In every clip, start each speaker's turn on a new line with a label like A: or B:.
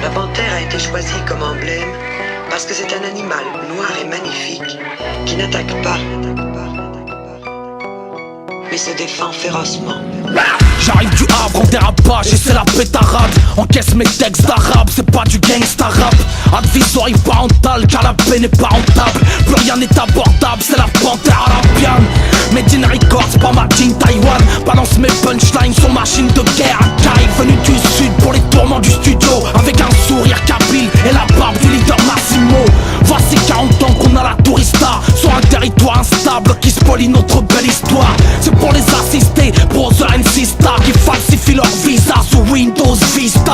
A: La panthère a été choisie comme emblème parce que c'est un animal noir et magnifique qui n'attaque pas, mais se défend férocement.
B: J'arrive du Havre en dérapage et c'est la pétarade. Encaisse mes textes d'arabe, c'est pas du gangsta rap. Advisory parental car la paix n'est pas rentable. Plus rien n'est abordable, c'est la panthère arabienne. Made in Records, pas made in Taïwan. Balance mes punchlines sur machine de guerre. Un caille venu du sud pour les tourments du studio, avec un sourire kabyle et la barbe du leader Massimo. Voici 40 ans qu'on a la tourista sur un territoire instable qui spolie notre belle histoire. C'est pour les assister, brother and sister, qui falsifient leur visa sous Windows Vista.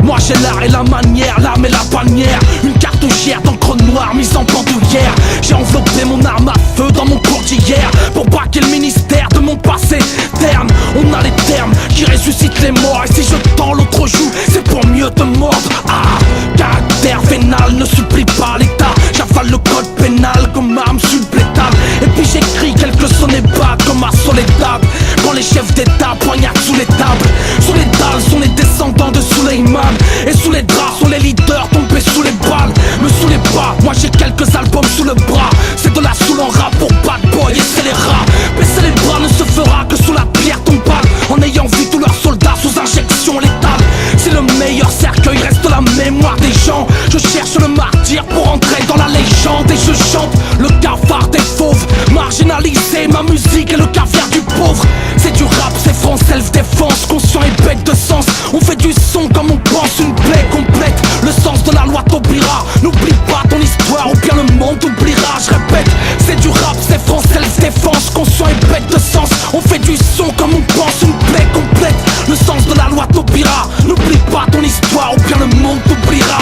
B: Moi j'ai l'art et la manière, l'âme et la bannière, une cartouchière d'encre noire mise en bandoulière. J'ai enveloppé mon arme à feu dans mon cours d'hier pour braquer le ministère de mon passé terne. On a les termes qui ressuscitent les morts, et si je tends l'autre joue, c'est pour mieux te mordre. Ah, caractère vénal ne supplie pas l'état. J'avale le code pénal comme arme supplétale. Et puis j'écris quelques sonnets bas comme à Soledad. Quand les chefs d'état poignardent sous les tables, sous les dalles sont les descendants de Suleiman, et sous les draps sont les leaders tombés sous les balles. Me saoulez pas, moi j'ai quelques albums sous le bras. C'est de la soul en rap pour bad boy et c'est les rats. Baisser les bras ne se fera que sous la pierre tombale, en ayant vu tous leurs soldats sous injection létale. C'est le meilleur cercueil, reste la mémoire des gens. Je cherche le martyr pour entrer dans la légende, et je chante le cafard des fauves. Marginalisé, ma musique est le caviar du pauvre. C'est du rap, c'est France self-défense, conscient et bête de sens. On fait du son comme on pense, une plaie complète. Le sens de la loi t'oubliera. N'oublie pas ton histoire ou bien le monde t'oubliera. Je répète, c'est du rap, c'est France self-défense, conscient et bête de sens. On fait du son comme on pense, une plaie complète. Le sens de la loi t'oubliera. N'oublie pas ton histoire ou bien le monde t'oubliera.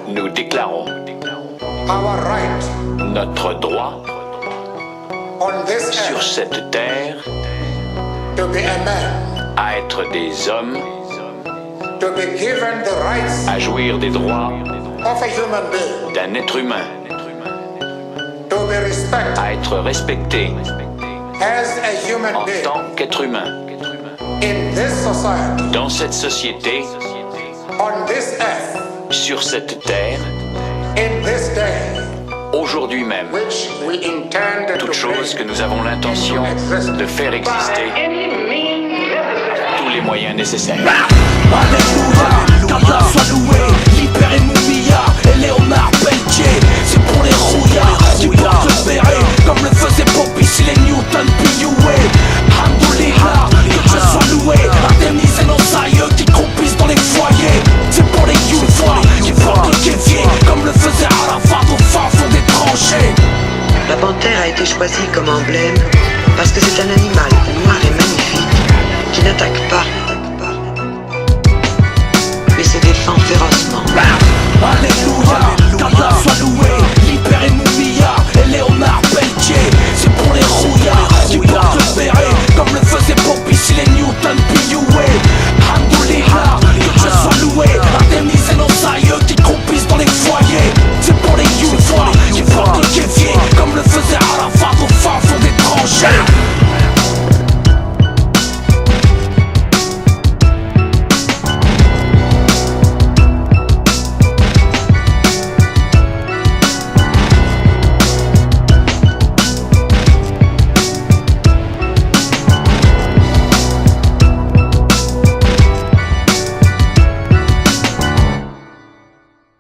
C: Nous déclarons notre droit sur cette terre à être des hommes, à jouir des droits d'un être humain, à être respecté en tant qu'être humain dans cette société, sur cette terre, aujourd'hui même, toute chose que nous avons l'intention de faire exister, tous les moyens nécessaires.
B: Alléluia, qu'Allah soit loué, libérez Moumia et Léonard Pelletier. C'est pour les rouillards qui portent le béret, comme le faisait Bobby si les Newton.